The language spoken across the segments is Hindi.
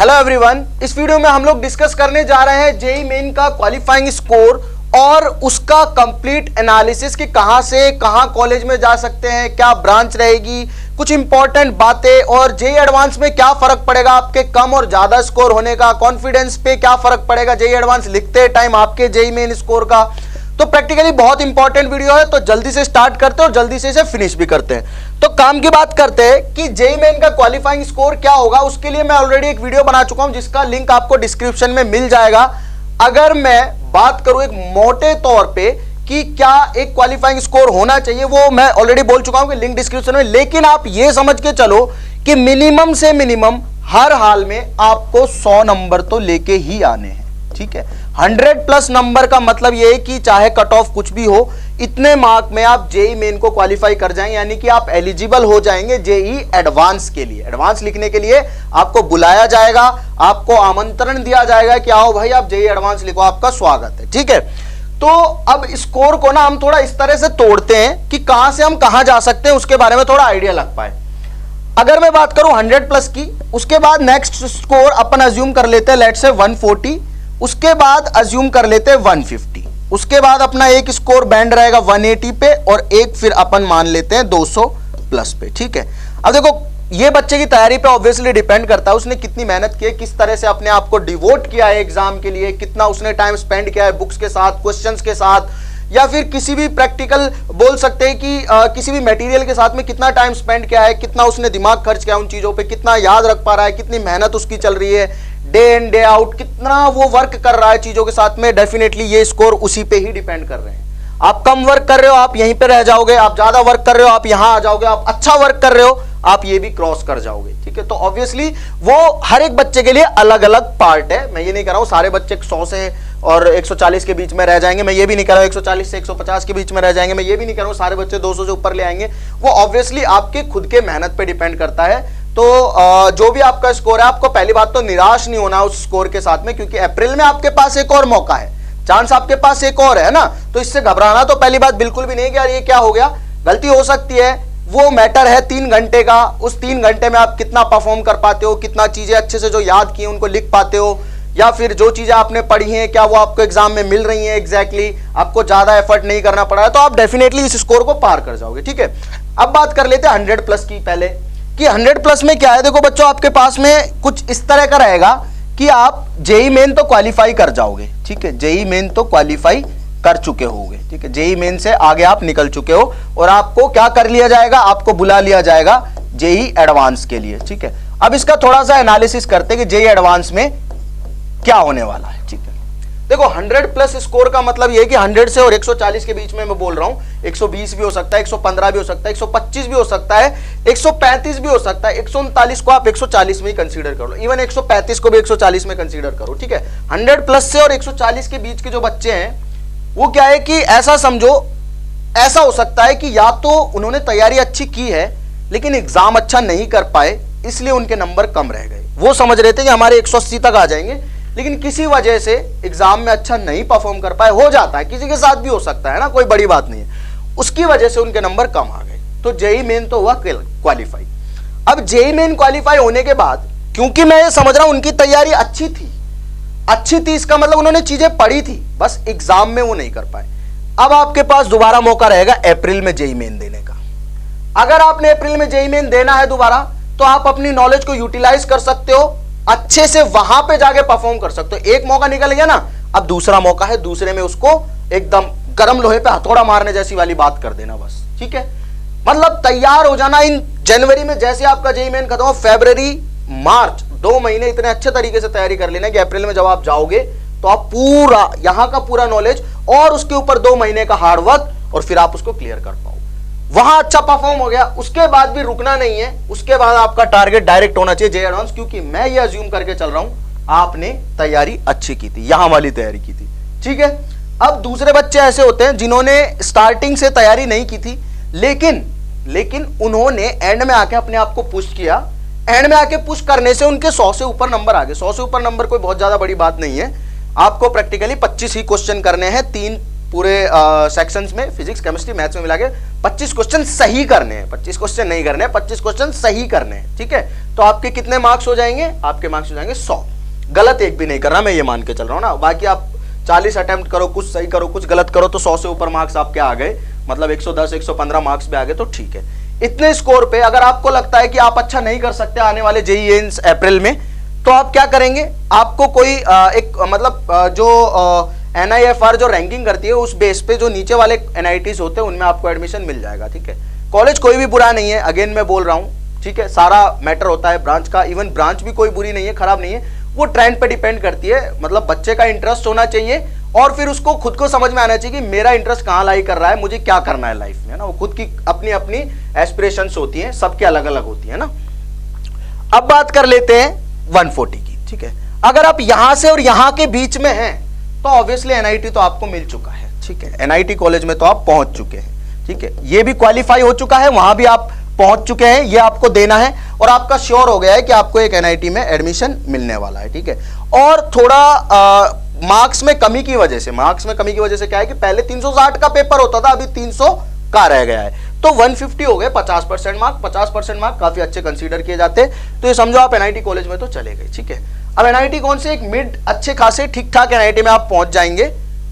हेलो एवरीवन, इस वीडियो में हम लोग डिस्कस करने जा रहे हैं जेईई मेन का क्वालिफाइंग स्कोर और उसका कंप्लीट एनालिसिस कि कहां से कहां कॉलेज में जा सकते हैं, क्या ब्रांच रहेगी, कुछ इंपॉर्टेंट बातें और जेईई एडवांस में क्या फर्क पड़ेगा आपके कम और ज्यादा स्कोर होने का, कॉन्फिडेंस पे क्या फर्क पड़ेगा जेईई एडवांस लिखते टाइम आपके जेईई मेन स्कोर का। तो प्रैक्टिकली बहुत इंपॉर्टेंट वीडियो है, तो जल्दी से स्टार्ट करते हैं और जल्दी से इसे फिनिश भी करते हैं। तो काम की बात करते हैं कि जेईई मेन का क्वालिफाइंग स्कोर क्या होगा। उसके लिए मैं ऑलरेडी एक वीडियो बना चुका हूं जिसका लिंक आपको डिस्क्रिप्शन में मिल जाएगा। अगर मैं बात करूं एक मोटे तौर पे कि क्या एक क्वालिफाइंग स्कोर होना चाहिए, वो मैं ऑलरेडी बोल चुका हूं कि लिंक डिस्क्रिप्शन में। लेकिन आप ये समझ के चलो कि मिनिमम से मिनिमम हर हाल में आपको 100 नंबर तो लेके ही आने हैं, ठीक है। 100+ नंबर का मतलब ये है कि चाहे कट ऑफ कुछ भी हो, इतने मार्क में आप जेईई मेन को क्वालिफाई कर जाएंगे, यानी कि आप एलिजिबल हो जाएंगे जेईई एडवांस के लिए। एडवांस लिखने के लिए आपको बुलाया जाएगा, आपको आमंत्रण दिया जाएगा कि आओ भाई आप जेईई एडवांस लिखो, आपका स्वागत है, ठीक है। तो अब स्कोर को ना हम थोड़ा इस तरह से तोड़ते हैं कि कहां से हम कहां जा सकते हैं, उसके बारे में थोड़ा आइडिया लग पाए। अगर मैं बात करूं 100+ की, उसके बाद नेक्स्ट स्कोर अपन अज्यूम कर लेते हैं लेट्स से 140, उसके बाद अज्यूम कर लेते हैं 150, उसके बाद अपना एक स्कोर बैंड रहेगा 180 पे और एक फिर अपन मान लेते हैं 200+ पे, ठीक है। अब देखो ये बच्चे की तैयारी पे ऑब्वियसली डिपेंड करता है उसने कितनी मेहनत की है, किस तरह से अपने आप को डिवोट किया है एग्जाम के लिए, कितना उसने टाइम स्पेंड किया है बुक्स के साथ, क्वेश्चंस के साथ, या फिर किसी भी प्रैक्टिकल बोल सकते हैं कि किसी भी मटेरियल के साथ में कितना टाइम स्पेंड किया है, कितना उसने दिमाग खर्च किया उन चीजों पे, कितना याद रख पा रहा है, कितनी मेहनत उसकी चल रही है डे इन डे आउट, कितना वो वर्क कर रहा है चीजों के साथ में। डेफिनेटली ये स्कोर उसी पे ही डिपेंड कर रहे हैं। आप कम वर्क कर रहे हो आप यहीं पे रह जाओगे, आप ज्यादा वर्क कर रहे हो आप यहां आ जाओगे, आप अच्छा वर्क कर रहे हो आप ये भी क्रॉस कर जाओगे, ठीक है। तो ऑब्वियसली वो हर एक बच्चे के लिए अलग अलग पार्ट है। मैं ये नहीं कह रहा हूं सारे बच्चे 100 से और 140 के बीच में रह जाएंगे, मैं ये भी नहीं कह रहा हूं 140 से 150 के बीच में रह जाएंगे, मैं ये भी नहीं कह रहा हूं सारे बच्चे 200 से ऊपर ले आएंगे। वो ऑब्वियसली आपके खुद के मेहनत पे डिपेंड करता है। तो जो भी आपका स्कोर है, आपको पहली बात तो निराश नहीं होना उस स्कोर के साथ में, क्योंकि अप्रैल में आपके पास एक और मौका है, चांस आपके पास एक और है ना। तो इससे घबराना तो पहली बात बिल्कुल भी नहीं है कि यार ये क्या हो गया, गलती हो सकती है। वो मैटर है 3 घंटे का, उस 3 घंटे में आप कितना परफॉर्म कर पाते हो, कितना चीजें अच्छे से जो याद की उनको लिख पाते हो, या फिर जो चीजें आपने पढ़ी हैं क्या वो आपको एग्जाम में मिल रही हैं एग्जैक्टली, आपको ज्यादा एफर्ट नहीं करना पड़ा है, तो आप डेफिनेटली इस स्कोर को पार कर जाओगे, ठीक है। अब बात कर लेते हैं 100+ की पहले कि 100+ में क्या है। देखो बच्चों आपके पास में कुछ इस तरह का रहेगा कि आप जेईई मेन तो क्वालिफाई कर जाओगे, ठीक है, जेईई मेन तो क्वालिफाई कर चुके होगे, ठीक है, जेईई मेन से आगे आप निकल चुके हो और आपको क्या कर लिया जाएगा, आपको बुला लिया जाएगा जेईई एडवांस के लिए, ठीक है। अब इसका थोड़ा सा एनालिसिस करते हैं कि जेईई एडवांस में क्या होने वाला है, ठीक है। देखो 100+ स्कोर का मतलब यह कि 100 से और 140 के बीच में मैं बोल रहा हूं, 120 भी हो सकता है, 115 भी हो सकता है, 125 भी हो सकता है, 135 भी हो सकता है, 139 को आप 140 में ही कंसीडर कर लो, इवन 135 को भी 140 में कंसीडर करो, ठीक है। 100+ से और 140 के बीच के जो बच्चे हैं वो क्या है कि ऐसा समझो, ऐसा हो सकता है कि या तो उन्होंने तैयारी अच्छी की है लेकिन एग्जाम अच्छा नहीं कर पाए इसलिए उनके नंबर कम रह गए। वो समझ रहे थे कि हमारे 180 तक आ जाएंगे, लेकिन किसी वजह से एग्जाम में अच्छा नहीं परफॉर्म कर पाए, हो जाता है, किसी के साथ भी हो सकता है ना, कोई बड़ी बात नहीं है, उसकी वजह से उनके नंबर कम आ गए। तो जेईई मेन तो हुआ क्वालिफाई। अब जेईई मेन क्वालिफाई होने के बाद, क्योंकि मैं ये समझ रहा हूं उनकी तैयारी अच्छी थी इसका मतलब उन्होंने चीजें पढ़ी थी, बस एग्जाम में वो नहीं कर पाए। अब आपके पास दोबारा मौका रहेगा अप्रैल में जेईई मेन देने का। अगर आपने अप्रैल में जेईई मेन देना है दोबारा, तो आप अपनी नॉलेज को यूटिलाइज कर सकते हो, अच्छे से वहां पे जाके परफॉर्म कर सकते हो। एक मौका निकल गया ना, अब दूसरा मौका है, दूसरे में उसको एकदम गर्म लोहे पे हथौड़ा मारने जैसी वाली बात कर देना बस, ठीक है। मतलब तैयार हो जाना इन जनवरी में, जैसे आपका जेईई मेन खत्म हो, फरवरी मार्च 2 महीने इतने अच्छे तरीके से तैयारी कर लेना कि अप्रैल में जब आप जाओगे तो आप पूरा यहां का पूरा नॉलेज और उसके ऊपर 2 महीने का हार्डवर्क और फिर आप उसको क्लियर कर पाओ। वहां अच्छा परफॉर्म हो गया, उसके बाद भी रुकना नहीं है, उसके बाद आपका टारगेट डायरेक्ट होना चाहिए जेईई एडवांस, क्योंकि मैं ये अज्यूम करके चल रहा हूं आपने तैयारी अच्छी की थी, यहां वाली तैयारी की थी, ठीक है। अब दूसरे बच्चे ऐसे होते हैं जिन्होंने स्टार्टिंग से तैयारी नहीं की थी, लेकिन उन्होंने एंड में आके अपने आप को पुश किया, एंड में आके पुश करने से उनके 100 से ऊपर नंबर आ गए। 100 से ऊपर नंबर कोई बहुत ज्यादा बड़ी बात नहीं है, आपको प्रैक्टिकली 25 ही क्वेश्चन करने हैं, 3 पूरे सेक्शंस में, फिजिक्स, केमिस्ट्री, मैथ्स में मिला के 25 क्वेश्चन सही करने हैं, 25 क्वेश्चन नहीं करने हैं, 25 क्वेश्चन सही करने हैं, ठीक है। तो आपके कितने मार्क्स हो जाएंगे? आपके मार्क्स हो जाएंगे 100। गलत एक भी नहीं करना, मैं ये मान के चल रहा हूँ ना। बाकी आप 40 अटेम्प्ट करो, कुछ सही करो, कुछ गलत करो, तो 100 से ऊपर मार्क्स आपके आ गए, मतलब 110, 115 मार्क्स पे आ गए, तो ठीक है। इतने स्कोर पे अगर आपको लगता है कि आप अच्छा नहीं कर सकते आने वाले जेईई मेंस अप्रैल में, तो आप क्या करेंगे? आपको कोई एक मतलब जो NIFR जो रैंकिंग करती है, उस बेस पे जो नीचे वाले NITs होते हैं उनमें आपको एडमिशन मिल जाएगा, ठीक है। कॉलेज कोई भी बुरा नहीं है, अगेन मैं बोल रहा हूँ, ठीक है। सारा मैटर होता है ब्रांच का, इवन ब्रांच भी कोई बुरी नहीं है, खराब नहीं है, वो ट्रेंड पे डिपेंड करती है। मतलब बच्चे का इंटरेस्ट होना चाहिए और फिर उसको खुद को समझ में आना चाहिए कि मेरा इंटरेस्ट कहाँ लाई कर रहा है, मुझे क्या करना है लाइफ में, है ना। वो खुद की अपनी अपनी एस्पिरेशंस होती हैं, सबके अलग अलग होती है ना। अब बात कर लेते हैं 140 की, ठीक है। अगर आप यहां से और यहां के बीच में हैं तो ऑब्वियसली NIT तो आपको मिल चुका है, ठीक है। NIT कॉलेज में तो आप पहुंच चुके हैं, ठीक है। ये भी क्वालिफाई हो चुका है, वहां भी आप पहुंच चुके हैं, ये आपको देना है और आपका श्योर हो गया है कि आपको एक NIT में एडमिशन मिलने वाला है, ठीक है। और थोड़ा मार्क्स में कमी की वजह से, क्या है कि पहले 360 का पेपर होता था, अभी 300 का रह गया है, तो 150 हो गए, 50% मार्क। 50% मार्क काफी अच्छे कंसीडर किए जाते हैं, तो ये समझो आप NIT कॉलेज में तो चले गए, ठीक है। अब NIT कौन से? एक मिड अच्छे खासे ठीक ठाक NIT में आप पहुंच जाएंगे।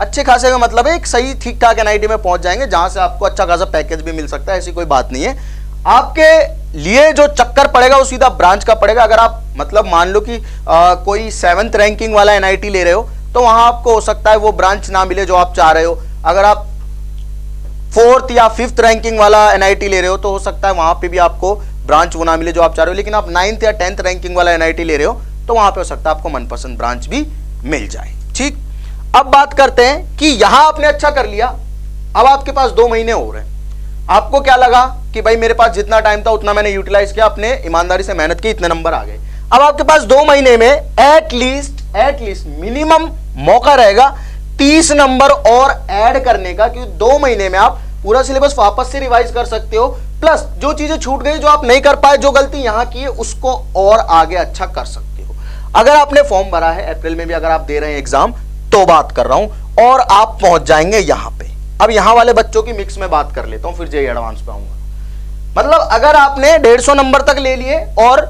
अच्छे खासे का मतलब है एक सही ठीक ठाक NIT में पहुंच जाएंगे, जहां से आपको अच्छा खासा पैकेज भी मिल सकता है, ऐसी कोई बात नहीं है। आपके लिए जो चक्कर पड़ेगा वो सीधा ब्रांच का पड़ेगा। अगर आप मतलब मान लो कि कोई 7th रैंकिंग वाला NIT ले रहे हो, तो वहां आपको हो सकता है वो ब्रांच ना मिले जो आप चाह रहे हो। अगर आप 4th या 5th रैंकिंग वाला NIT ले रहे हो, तो हो सकता है वहां पे भी आपको ब्रांच वो ना मिले जो आप चाह रहे हो। लेकिन आप 9th या 10th रैंकिंग वाला NIT ले रहे हो, तो वहां पे हो सकता है आपको मनपसंद ब्रांच भी मिल जाए, ठीक। अब बात करते हैं कि यहां आपने अच्छा कर लिया, अब आपके पास 2 महीने हो रहे हैं। आपको क्या लगा कि भाई मेरे पास जितना टाइम था उतना मैंने यूटिलाइज किया, अपने ईमानदारी से मेहनत की, इतने नंबर आ गए। अब आपके पास 2 महीने में एटलीस्ट मिनिमम मौका रहेगा 30 नंबर और ऐड करने का, क्योंकि 2 महीने में आप पूरा सिलेबस वापस से रिवाइज कर सकते हो, प्लस जो चीजें छूट गई, जो आप नहीं कर पाए, जो गलती यहां की है, उसको और आगे अच्छा कर सकते हो। अगर आपने फॉर्म भरा है अप्रैल में भी, अगर आप दे रहे हैं एग्जाम, तो बात कर रहा हूं, और आप पहुंच जाएंगे यहां पे। अब यहां वाले बच्चों की मिक्स में बात कर लेता हूं, फिर जेईई एडवांस पे आऊंगा। मतलब अगर आपने 150 नंबर तक ले लिए और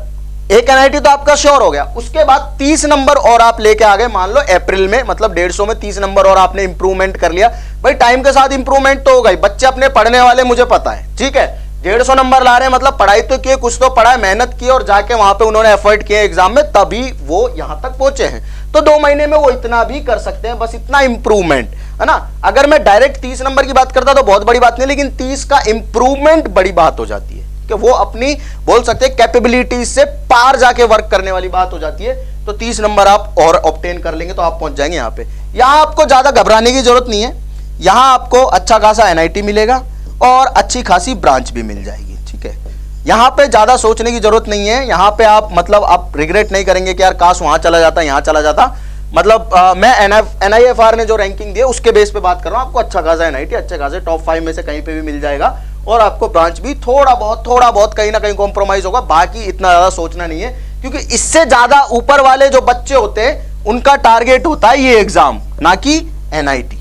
एक NIT तो आपका श्योर हो गया, उसके बाद 30 नंबर और आप लेके आ गए, मान लो अप्रैल में, मतलब 150 में 30 नंबर और आपने इंप्रूवमेंट कर लिया। भाई टाइम के साथ इंप्रूवमेंट तो होगा ही, बच्चे अपने पढ़ने वाले, मुझे पता है, ठीक है। 150 नंबर ला रहे हैं, मतलब पढ़ाई तो किए, कुछ तो पढ़ा है, मेहनत की, और जाके वहां पे उन्होंने एफर्ट किए एग्जाम में, तभी वो यहां तक पहुंचे हैं। तो 2 महीने में वो इतना भी कर सकते हैं, बस इतना इंप्रूवमेंट, है ना। अगर मैं डायरेक्ट 30 नंबर की बात करता तो बहुत बड़ी बात नहीं, लेकिन 30 का इंप्रूवमेंट बड़ी बात हो जाती है कि वो अपनी बोल सकते हैं कैपेबिलिटीज से पार जाके वर्क करने वाली बात हो जाती है। तो 30 नंबर आप और ऑब्टेन कर लेंगे तो आप पहुंच जाएंगे यहां पे। यहां आपको ज्यादा घबराने की जरूरत नहीं है, यहां आपको अच्छा खासा NIT मिलेगा और अच्छी खासी ब्रांच भी मिल जाएगी, ठीक है। यहां पे ज्यादा सोचने की जरूरत नहीं है, यहां पे आप मतलब आप रिग्रेट नहीं करेंगे कि यार काश वहां चला जाता, यहां चला जाता। मतलब मैं NIFR ने जो रैंकिंग दी है उसके बेस पे बात कर रहा हूं, आपको अच्छा खासा NIT, अच्छे खासे टॉप 5 में से कहीं पे भी मिल जाएगा, और आपको ब्रांच भी थोड़ा बहुत कहीं ना कहीं कॉम्प्रोमाइज होगा। बाकी इतना ज्यादा सोचना नहीं है, क्योंकि इससे ज्यादा ऊपर वाले जो बच्चे होते हैं उनका टारगेट होता है ये एग्जाम, ना कि NIT।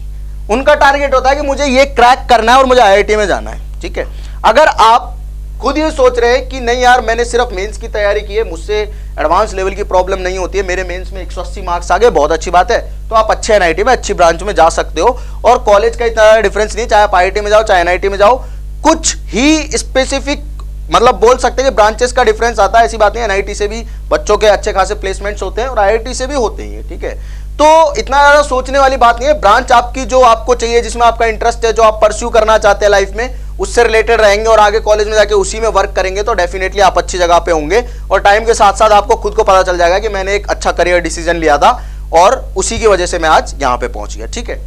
उनका टारगेट होता है कि मुझे ये क्रैक करना है और मुझे IIT में जाना है, ठीक है। अगर आप खुद ये सोच रहे हैं कि नहीं यार मैंने सिर्फ मेंस की तैयारी की है, मुझसे एडवांस लेवल की प्रॉब्लम नहीं होती है, मेरे मेंस में 180 मार्क्स आ गए, बहुत अच्छी बात है, तो आप अच्छे NIT में, अच्छी ब्रांच में जा सकते हो। और कॉलेज का इतना डिफरेंस नहीं, चाहे आप IIT में जाओ चाहे NIT में जाओ, कुछ ही स्पेसिफिक मतलब बोल सकते हैं कि ब्रांचेस का डिफरेंस आता है, ऐसी बात नहीं। NIT से भी बच्चों के अच्छे खासे प्लेसमेंट्स होते हैं और IIT से भी होते हैं, ठीक है। तो इतना ज्यादा सोचने वाली बात नहीं है। ब्रांच आपकी जो आपको चाहिए, जिसमें आपका इंटरेस्ट है, जो आप परस्यू करना चाहते हैं लाइफ में, उससे रिलेटेड रहेंगे और आगे कॉलेज में जाके उसी में वर्क करेंगे, तो डेफिनेटली आप अच्छी जगह पे होंगे। और टाइम के साथ साथ आपको खुद को पता चल जाएगा कि मैंने एक अच्छा करियर डिसीजन लिया था और उसी की वजह से मैं आज यहाँ पे पहुंच गया, ठीक है।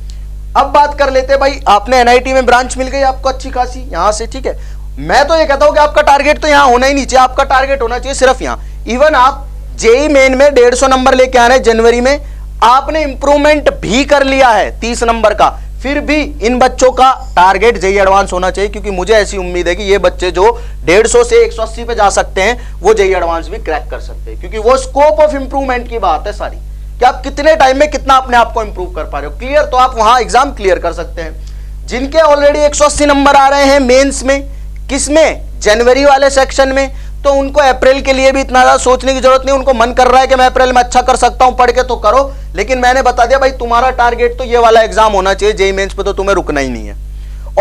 अब बात कर लेते हैं भाई, आपने NIT में ब्रांच मिल गई आपको अच्छी खासी यहां से, ठीक है। मैं तो ये कहता हूं कि आपका टारगेट तो यहां होना ही नहीं चाहिए, आपका टारगेट होना चाहिए सिर्फ यहां। इवन आप जेईई मेन में 150 नंबर लेके आ रहे हैं जनवरी में, आपने इंप्रूवमेंट भी कर लिया है 30 नंबर का, फिर भी इन बच्चों का टारगेट जेईई एडवांस होना चाहिए, क्योंकि मुझे ऐसी उम्मीद है कि ये बच्चे जो 150 से 180 पे जा सकते हैं, वो जेईई एडवांस भी क्रैक कर सकते हैं, क्योंकि वो स्कोप ऑफ इंप्रूवमेंट की बात है सारी, कि आप कितने टाइम में कितना अपने आप को इंप्रूव कर पा रहे हो। क्लियर, तो आप वहां एग्जाम क्लियर कर सकते हैं। जिनके ऑलरेडी 180 नंबर आ रहे हैं मेंस में, किसमें, जनवरी वाले सेक्शन में, तो उनको अप्रैल के लिए भी इतना ज्यादा सोचने की जरूरत नहीं। उनको मन कर रहा है कि मैं अप्रैल में अच्छा कर सकता हूं पढ़ के, तो करो। लेकिन मैंने बता दिया भाई, तुम्हारा टारगेट तो ये वाला एग्जाम होना चाहिए, जेईई मेंस पे तो तुम्हें रुकना ही नहीं है।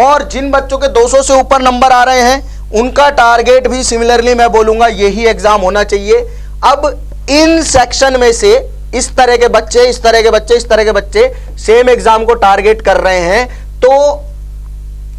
और जिन बच्चों के 200 से ऊपर नंबर आ रहे हैं, उनका टारगेट भी सिमिलरली मैं बोलूंगा यही एग्जाम होना चाहिए। अब इन सेक्शन में से इस तरह के बच्चे, इस तरह के बच्चे, इस तरह के बच्चे सेम एग्जाम को टारगेट कर रहे हैं, तो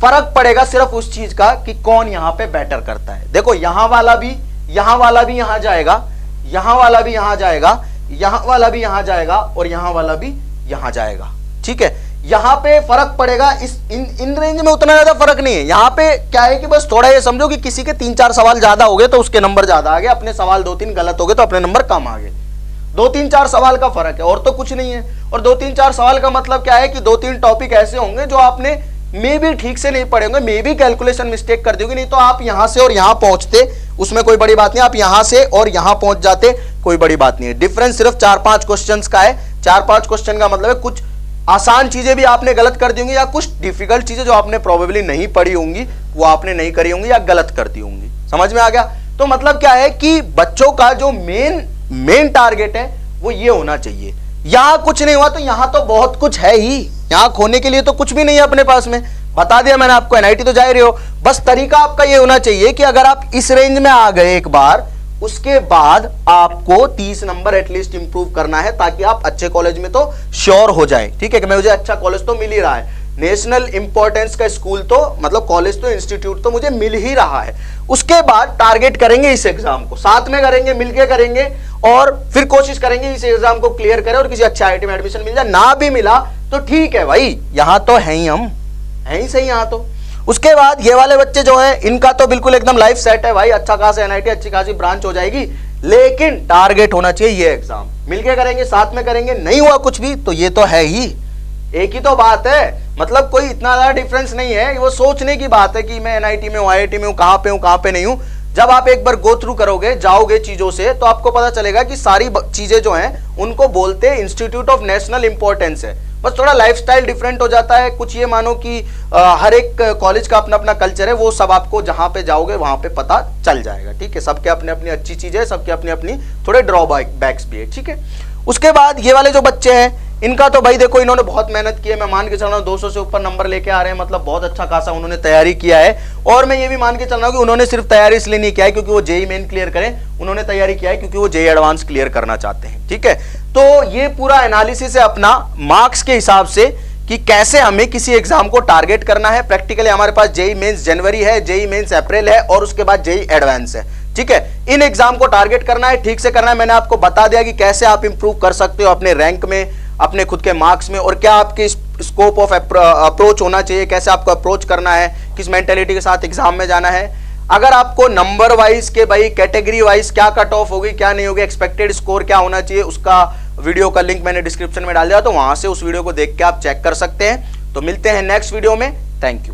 फर्क पड़ेगा सिर्फ उस चीज का कि कौन यहां पे बेटर करता है। देखो, यहां वाला भी यहां जाएगा, यहां वाला भी यहां जाएगा, यहां वाला भी यहां जाएगा, और यहां वाला भी यहां जाएगा। ठीक है, यहां पे फर्क पड़ेगा। इन रेंज में उतना ज्यादा फर्क नहीं है। यहां पे क्या है कि बस थोड़ा ये समझो कि किसी के 3-4 सवाल ज्यादा हो गए तो उसके नंबर ज्यादा आ गए, अपने सवाल 2-3 गलत हो गए तो अपने नंबर कम आ गए। 2-3-4 सवाल का फर्क है, और तो कुछ नहीं है। और 2-3-4 सवाल का मतलब क्या है कि 2-3 टॉपिक ऐसे होंगे जो आपने मे भी ठीक से नहीं पढ़े होंगे, मे भी कैलकुलेशन मिस्टेक कर दोगे, नहीं तो आप यहां से और यहां पहुंचते, उसमें कोई बड़ी बात नहीं। आप यहां से और यहां पहुंच जाते, कोई बड़ी बात नहीं है। डिफरेंस सिर्फ 4-5 क्वेश्चंस का है। 4-5 क्वेश्चन का मतलब है कुछ आसान चीजें भी आपने गलत कर दी होंगी, या कुछ डिफिकल्ट चीजें जो आपने प्रोबेबली नहीं पढ़ी होंगी वो आपने नहीं करी होंगी या गलत कर दी होंगी। समझ में आ गया? तो मतलब क्या है कि बच्चों का जो मेन टारगेट है वो ये होना चाहिए। यहां कुछ नहीं हुआ तो यहां तो बहुत कुछ है ही, यहां खोने के लिए तो कुछ भी नहीं है अपने पास में। बता दिया मैंने आपको, एनआईटी तो जा ही रहे हो। बस तरीका आपका ये होना चाहिए कि अगर आप इस रेंज में आ गए एक बार, उसके बाद आपको 30 नंबर एटलीस्ट इंप्रूव करना है, ताकि आप अच्छे कॉलेज में तो श्योर हो जाए। ठीक है, कि मुझे अच्छा कॉलेज तो मिल ही रहा है, नेशनल इंपॉर्टेंस का स्कूल तो मतलब कॉलेज तो इंस्टीट्यूट तो मुझे मिल ही रहा है। उसके बाद टारगेट करेंगे इस एग्जाम को, साथ में करेंगे, मिलके करेंगे, और फिर कोशिश करेंगे इस एग्जाम को क्लियर करें और किसी अच्छे आईआईटी में एडमिशन मिल जाए। ना भी मिला तो ठीक है भाई, यहां तो है ही, हम है ही सही यहां तो। उसके बाद ये वाले बच्चे जो है, इनका तो बिल्कुल एकदम लाइफ सेट है भाई, अच्छा खासा एनआईटी, अच्छी खासी ब्रांच हो जाएगी। लेकिन टारगेट होना चाहिए ये एग्जाम, मिलके करेंगे, साथ में करेंगे। नहीं हुआ कुछ भी तो ये तो है ही, एक ही तो बात है। मतलब कोई इतना ज्यादा डिफरेंस नहीं है, वो सोचने की बात है कि मैं एनआईटी में हूं, आईआईटी में हूं, कहां पे नहीं हूं। जब आप एक बार गो थ्रू करोगे, जाओगे चीजों से, तो आपको पता चलेगा कि सारी चीजें जो हैं उनको बोलते हैं इंस्टीट्यूट ऑफ नेशनल इंपॉर्टेंस है। बस थोड़ा लाइफस्टाइल डिफरेंट हो जाता है। कुछ ये मानो कि हर एक कॉलेज का अपना अपना कल्चर है, वो सब आपको जहां पे जाओगे वहां पे पता चल जाएगा। ठीक है, सबके अपने अपनी अच्छी चीजें है, सबके अपनी अपनी थोड़े ड्रॉबैक्स भी है। ठीक है, उसके बाद ये वाले जो बच्चे हैं, इनका तो भाई देखो, इन्होंने बहुत मेहनत की है। मैं मान के चल रहा हूँ 200 से ऊपर नंबर लेके आ रहे हैं, मतलब बहुत अच्छा खासा उन्होंने तैयारी किया है। और मैं ये भी मान के चल रहा हूँ कि उन्होंने सिर्फ तैयारी इसलिए नहीं किया है क्योंकि वो जेईई मेन क्लियर करें, उन्होंने तैयारी किया है क्योंकि वो जेईई एडवांस क्लियर करना चाहते हैं। ठीक है, तो ये पूरा एनालिसिस है अपना मार्क्स के हिसाब से कि कैसे हमें किसी एग्जाम को टारगेट करना है। प्रैक्टिकली हमारे पास जेईई मेंस जनवरी है, जेईई मेंस अप्रैल है, और उसके बाद जेईई एडवांस है। ठीक है, इन एग्जाम को टारगेट करना है, ठीक से करना है। मैंने आपको बता दिया कि कैसे आप इंप्रूव कर सकते हो अपने रैंक में, अपने खुद के मार्क्स में, और क्या आपके स्कोप ऑफ अप्रोच होना चाहिए, कैसे आपको अप्रोच करना है, किस मेंटेलिटी के साथ एग्जाम में जाना है। अगर आपको नंबर वाइज के भाई कैटेगरी वाइज क्या कट ऑफ होगी, क्या नहीं होगी, एक्सपेक्टेड स्कोर क्या होना चाहिए, उसका वीडियो का लिंक मैंने डिस्क्रिप्शन में डाल दिया, तो वहां से उस वीडियो को देख के आप चेक कर सकते हैं। तो मिलते हैं नेक्स्ट वीडियो में। Thank you.